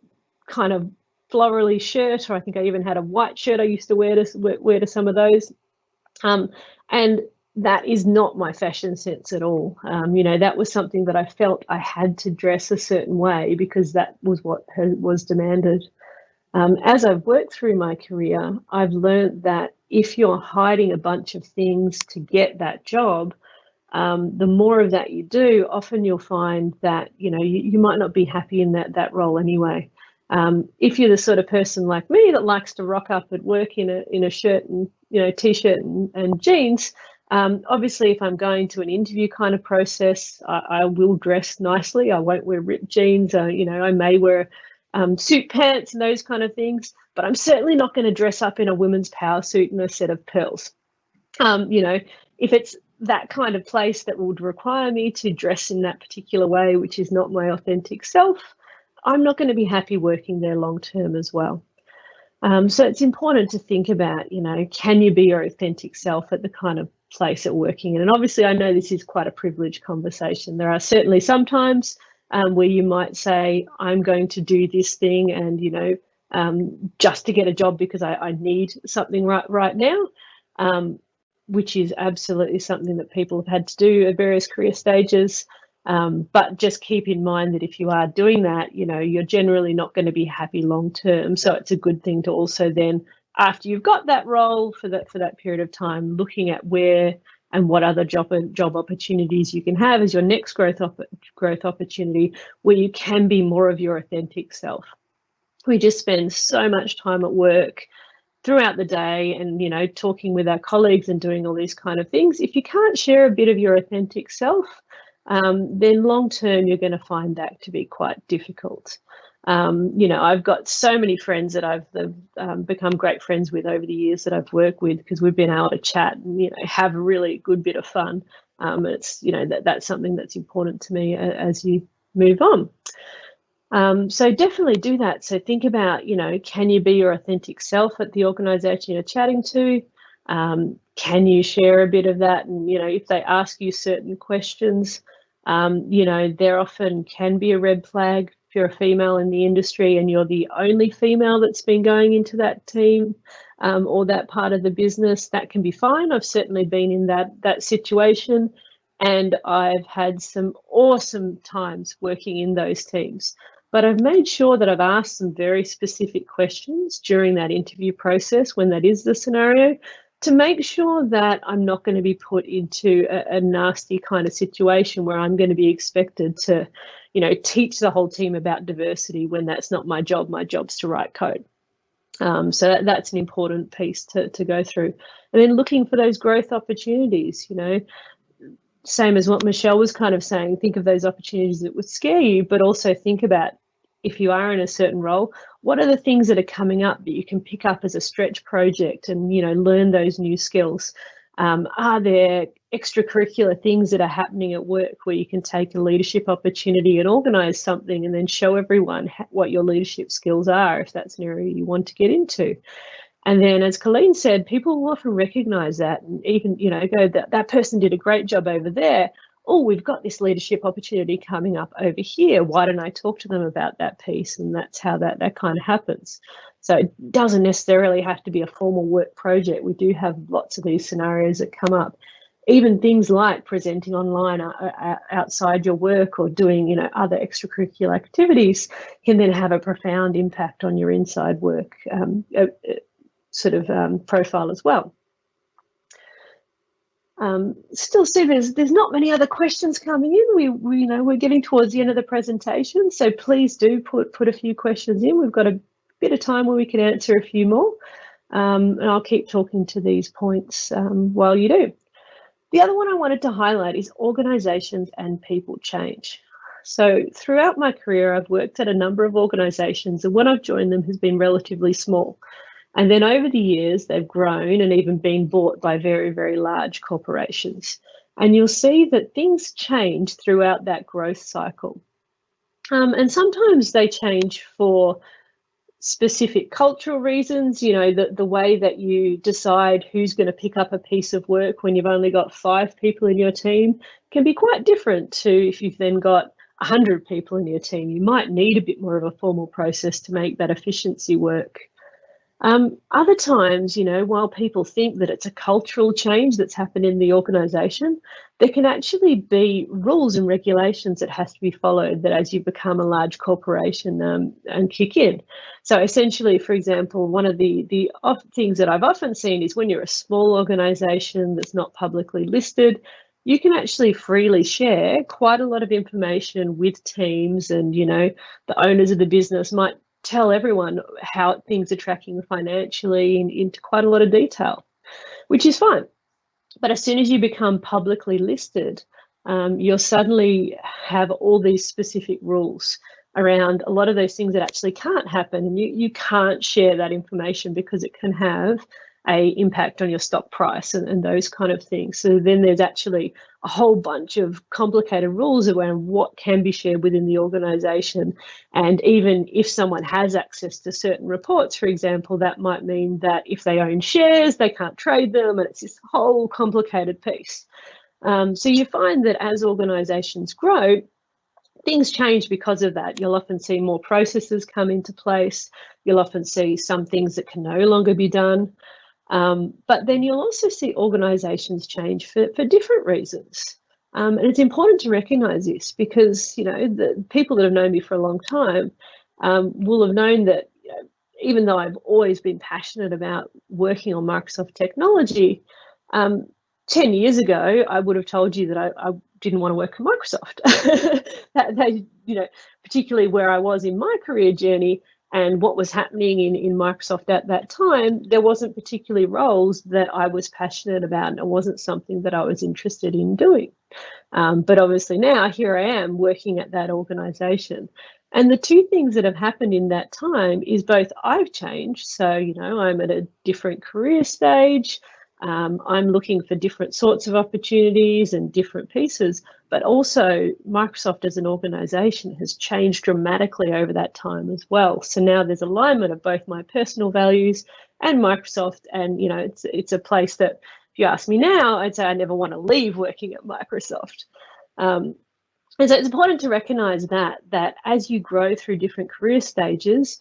kind of florally shirt, or I think I even had a white shirt I used to wear to some of those, and that is not my fashion sense at all. You know, that was something that I felt I had to dress a certain way because that was what was demanded. As I've worked through my career, I've learned that if you're hiding a bunch of things to get that job, the more of that you do, often you'll find that, you know, you might not be happy in that role anyway. If you're the sort of person like me that likes to rock up at work in a shirt and, you know, t-shirt and jeans, obviously if I'm going to an interview kind of process, I will dress nicely. I won't wear ripped jeans. You know, I may wear suit pants and those kind of things, but I'm certainly not going to dress up in a women's power suit and a set of pearls. You know, if it's that kind of place that would require me to dress in that particular way, which is not my authentic self, I'm not going to be happy working there long term as well. So it's important to think about, you know, can you be your authentic self at the kind of place you're working in? And obviously I know this is quite a privileged conversation. There are certainly some times where you might say, I'm going to do this thing and, you know, just to get a job because I need something right now, which is absolutely something that people have had to do at various career stages. But just keep in mind that if you are doing that, you know, you're generally not going to be happy long term. So it's a good thing to also then, after you've got that role for that period of time, looking at where and what other job opportunities you can have as your next growth opportunity, where you can be more of your authentic self. We just spend so much time at work throughout the day and, you know, talking with our colleagues and doing all these kind of things. If you can't share a bit of your authentic self, then long term you're going to find that to be quite difficult. You know, I've got so many friends that I've become great friends with over the years that I've worked with, because we've been able to chat and, you know, have a really good bit of fun. It's, you know, that's something that's important to me as you move on. So definitely do that. So think about, you know, can you be your authentic self at the organisation you're chatting to? Can you share a bit of that? And, you know, if they ask you certain questions, you know, there often can be a red flag if you're a female in the industry and you're the only female that's been going into that team or that part of the business. That can be fine. I've certainly been in that situation, and I've had some awesome times working in those teams. But I've made sure that I've asked some very specific questions during that interview process when that is the scenario, to make sure that I'm not going to be put into a nasty kind of situation where I'm going to be expected to, you know, teach the whole team about diversity when that's not my job. My job's to write code. So that's an important piece to go through. And then looking for those growth opportunities, you know, same as what Michelle was kind of saying, think of those opportunities that would scare you, but also think about, if you are in a certain role, what are the things that are coming up that you can pick up as a stretch project and, you know, learn those new skills? Are there extracurricular things that are happening at work where you can take a leadership opportunity and organise something and then show everyone what your leadership skills are, if that's an area you want to get into? And then, as Colleen said, people will often recognise that and even, you know, go, that person did a great job over there. Oh, we've got this leadership opportunity coming up over here. Why don't I talk to them about that piece? And that's how that kind of happens. So it doesn't necessarily have to be a formal work project. We do have lots of these scenarios that come up. Even things like presenting online outside your work or doing, you know, other extracurricular activities can then have a profound impact on your inside work profile as well. Still see there's not many other questions coming in. We you know, we're getting towards the end of the presentation, so please do put a few questions in. We've got a bit of time where we can answer a few more, and I'll keep talking to these points while you do. The other one I wanted to highlight is organisations and people change. So throughout my career, I've worked at a number of organisations, and when I've joined them has been relatively small. And then over the years, they've grown and even been bought by very, very large corporations. And you'll see that things change throughout that growth cycle. And sometimes they change for specific cultural reasons. You know, the way that you decide who's going to pick up a piece of work when you've only got 5 people in your team can be quite different to if you've then got 100 people in your team. You might need a bit more of a formal process to make that efficiency work. Other times, you know, while people think that it's a cultural change that's happened in the organisation, there can actually be rules and regulations that has to be followed that as you become a large corporation and kick in. So essentially, for example, one of the things that I've often seen is when you're a small organisation that's not publicly listed, you can actually freely share quite a lot of information with teams, and, you know, the owners of the business might tell everyone how things are tracking financially into quite a lot of detail, which is fine. But as soon as you become publicly listed, you'll suddenly have all these specific rules around a lot of those things that actually can't happen, and you can't share that information because it can have an impact on your stock price and those kind of things. So then there's actually a whole bunch of complicated rules around what can be shared within the organisation. And even if someone has access to certain reports, for example, that might mean that if they own shares, they can't trade them, and it's this whole complicated piece. So you find that as organisations grow, things change because of that. You'll often see more processes come into place. You'll often see some things that can no longer be done. But then you'll also see organisations change for different reasons. And it's important to recognise this because, you know, the people that have known me for a long time will have known that, you know, even though I've always been passionate about working on Microsoft technology, 10 years ago, I would have told you that I didn't want to work at Microsoft. You know, particularly where I was in my career journey and what was happening in Microsoft at that time, there wasn't particularly roles that I was passionate about, and it wasn't something that I was interested in doing. But obviously now here I am working at that organisation. And the two things that have happened in that time is both I've changed. So, you know, I'm at a different career stage. I'm looking for different sorts of opportunities and different pieces, but also Microsoft as an organisation has changed dramatically over that time as well. So now there's alignment of both my personal values and Microsoft, and it's a place that, if you ask me now, I'd say I never want to leave working at Microsoft. And so it's important to recognise that as you grow through different career stages,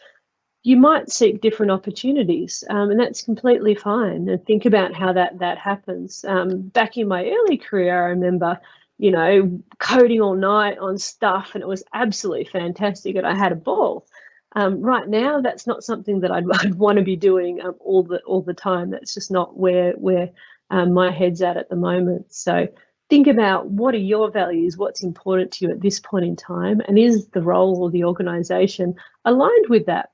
you might seek different opportunities, and that's completely fine. And think about how that happens. Back in my early career, I remember, coding all night on stuff, and it was absolutely fantastic, and I had a ball. Right now, that's not something that I'd want to be doing all the time. That's just not where my head's at the moment. So think about, what are your values, what's important to you at this point in time, and is the role or the organisation aligned with that?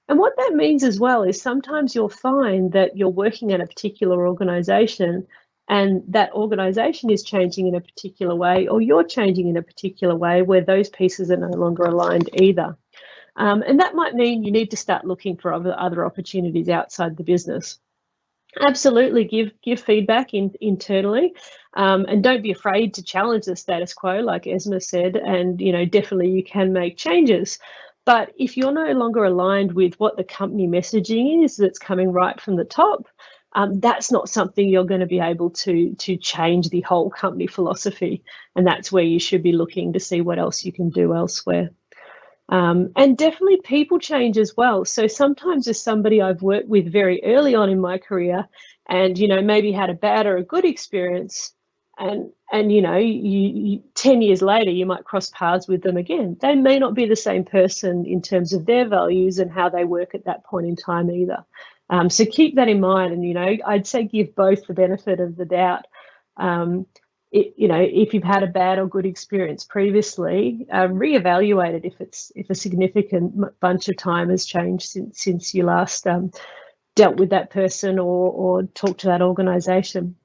And what that means as well is sometimes you'll find that you're working at a particular organisation and that organisation is changing in a particular way, or you're changing in a particular way where those pieces are no longer aligned either. And that might mean you need to start looking for other opportunities outside the business. Absolutely give feedback internally, and don't be afraid to challenge the status quo, like Esma said, and definitely you can make changes. But if you're no longer aligned with what the company messaging is that's coming right from the top, that's not something you're going to be able to change the whole company philosophy. And that's where you should be looking to see what else you can do elsewhere. And definitely people change as well. So sometimes as somebody I've worked with very early on in my career and, maybe had a bad or a good experience, and you 10 years later, you might cross paths with them again. They may not be the same person in terms of their values and how they work at that point in time either. So keep that in mind. And, I'd say give both the benefit of the doubt. If you've had a bad or good experience previously, reevaluate it if a significant bunch of time has changed since you last dealt with that person or talked to that organisation.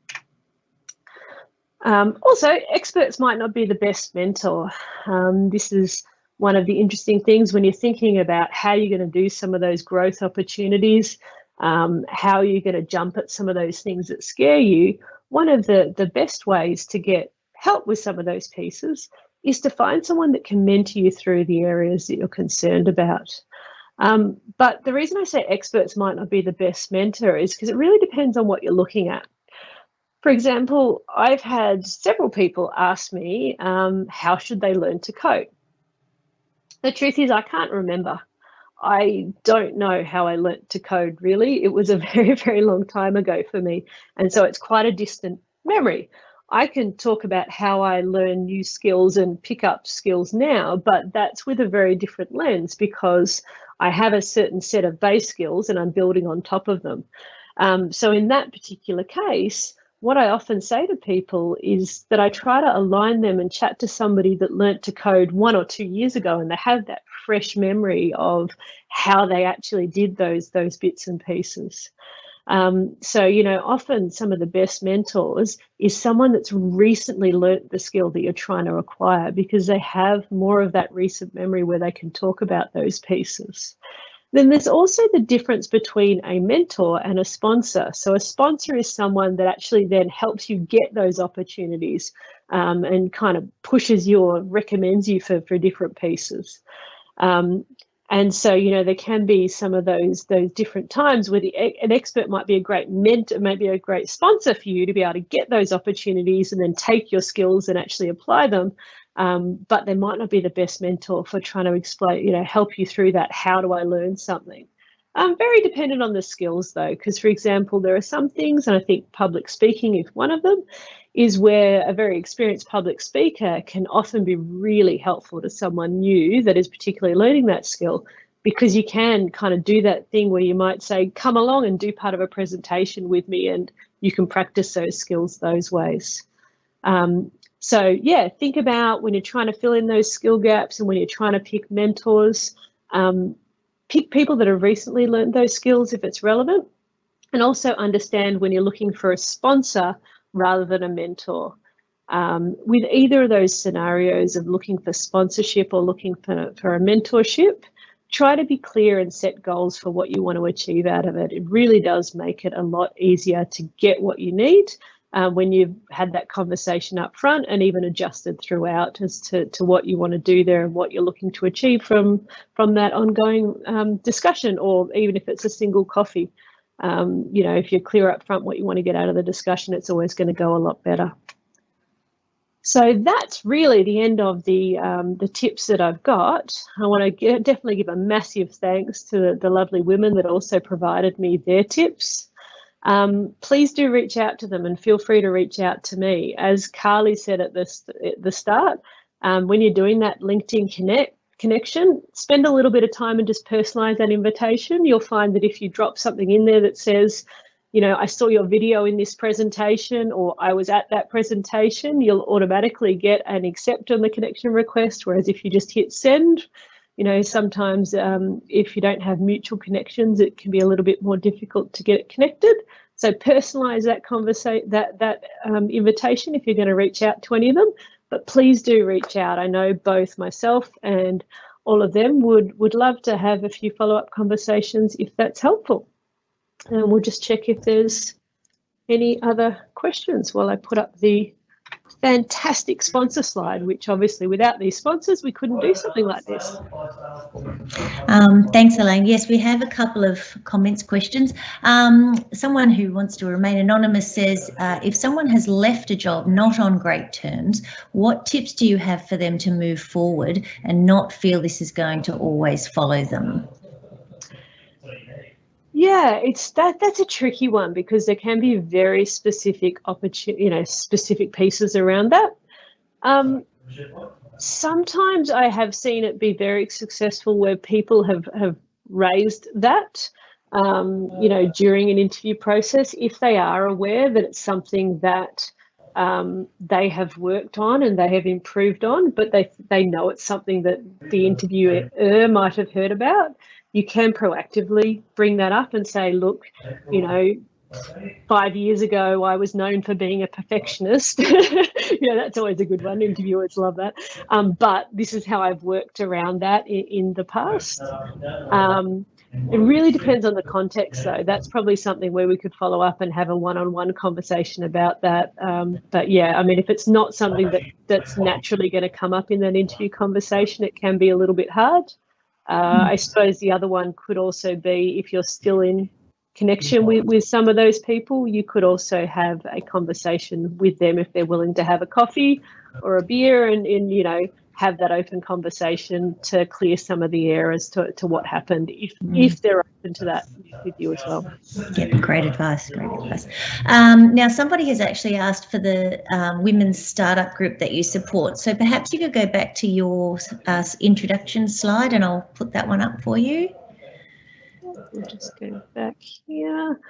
Also, experts might not be the best mentor. This is one of the interesting things when you're thinking about how you're going to do some of those growth opportunities, how you're going to jump at some of those things that scare you. One of the best ways to get help with some of those pieces is to find someone that can mentor you through the areas that you're concerned about. But the reason I say experts might not be the best mentor is because it really depends on what you're looking at. For example, I've had several people ask me, how should they learn to code? The truth is, I can't remember. I don't know how I learnt to code, really. It was a very, very long time ago for me. And so it's quite a distant memory. I can talk about how I learn new skills and pick up skills now, but that's with a very different lens because I have a certain set of base skills and I'm building on top of them. So in that particular case, what I often say to people is that I try to align them and chat to somebody that learnt to code 1 or 2 years ago and they have that fresh memory of how they actually did those bits and pieces. So, often some of the best mentors is someone that's recently learnt the skill that you're trying to acquire because they have more of that recent memory where they can talk about those pieces. Then there's also the difference between a mentor and a sponsor. So a sponsor is someone that actually then helps you get those opportunities and kind of pushes you or recommends you for different pieces. And so, there can be some of those different times where an expert might be a great mentor, maybe a great sponsor for you to be able to get those opportunities and then take your skills and actually apply them. But they might not be the best mentor for trying to explain, help you through that. How do I learn something? Very dependent on the skills though, because for example, there are some things, and I think public speaking is one of them, is where a very experienced public speaker can often be really helpful to someone new that is particularly learning that skill, because you can kind of do that thing where you might say, come along and do part of a presentation with me, and you can practice those skills those ways. So yeah, think about when you're trying to fill in those skill gaps and when you're trying to pick mentors, pick people that have recently learned those skills if it's relevant, and also understand when you're looking for a sponsor rather than a mentor. With either of those scenarios of looking for sponsorship or looking for a mentorship, try to be clear and set goals for what you want to achieve out of it. It really does make it a lot easier to get what you need when you've had that conversation up front and even adjusted throughout as to what you want to do there and what you're looking to achieve from that ongoing discussion, or even if it's a single coffee. You know, if you're clear up front what you want to get out of the discussion, it's always going to go a lot better. So that's really the end of the tips that I've got. I want to definitely give a massive thanks to the lovely women that also provided me their tips. Please do reach out to them, and feel free to reach out to me. As Carly said at the start, when you're doing that LinkedIn connection, spend a little bit of time and just personalize that invitation. You'll find that if you drop something in there that says, you know, I saw your video in this presentation, or I was at that presentation, you'll automatically get an accept on the connection request. Whereas if you just hit send, you know, sometimes if you don't have mutual connections, it can be a little bit more difficult to get it connected. So personalize that invitation if you're going to reach out to any of them. But please do reach out. I know both myself and all of them would love to have a few follow-up conversations if that's helpful. And we'll just check if there's any other questions while I put up the fantastic sponsor slide, which obviously without these sponsors, we couldn't do something like this. Thanks, Elaine. Yes, we have a couple of questions. Someone who wants to remain anonymous says, if someone has left a job not on great terms, what tips do you have for them to move forward and not feel this is going to always follow them? Yeah, that's a tricky one, because there can be very specific specific pieces around that. Sometimes I have seen it be very successful where people have raised that, you know, during an interview process, if they are aware that it's something that they have worked on and they have improved on, but they know it's something that the interviewer might have heard about. You can proactively bring that up and say, look, you know, 5 years ago, I was known for being a perfectionist. You know, that's always a good one. Interviewers love that. But this is how I've worked around that in the past. It really depends on the context, though. That's probably something where we could follow up and have a one-on-one conversation about that. But yeah, I mean, if it's not something that's naturally going to come up in that interview conversation, it can be a little bit hard. I suppose the other one could also be, if you're still in connection with some of those people, you could also have a conversation with them if they're willing to have a coffee or a beer and you know, have that open conversation to clear some of the air as to what happened, if they're open to that with you as well. Yeah, great advice, great advice. Now, somebody has actually asked for the women's startup group that you support. So perhaps you could go back to your introduction slide and I'll put that one up for you. We'll just go back here.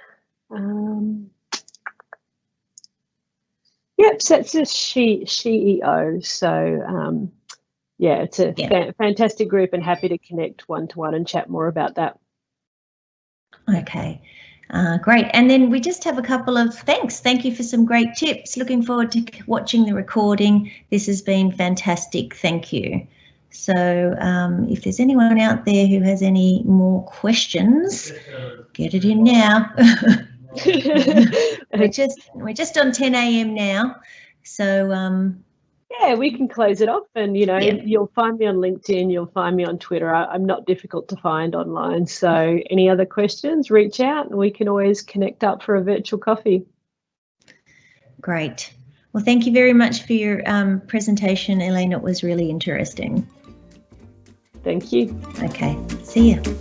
Yep, so it's a CEO. So yeah, it's a fantastic group, and happy to connect one-to-one and chat more about that. Okay, great. And then we just have a couple of thanks. Thank you for some great tips. Looking forward to watching the recording. This has been fantastic. Thank you. So if there's anyone out there who has any more questions, get it in now. We're just on 10 a.m. now. So yeah, we can close it off, and you know, you'll find me on LinkedIn, you'll find me on Twitter. I'm not difficult to find online. So any other questions, reach out and we can always connect up for a virtual coffee. Great. Well, thank you very much for your presentation, Elaine. It was really interesting. Thank you. Okay, see you.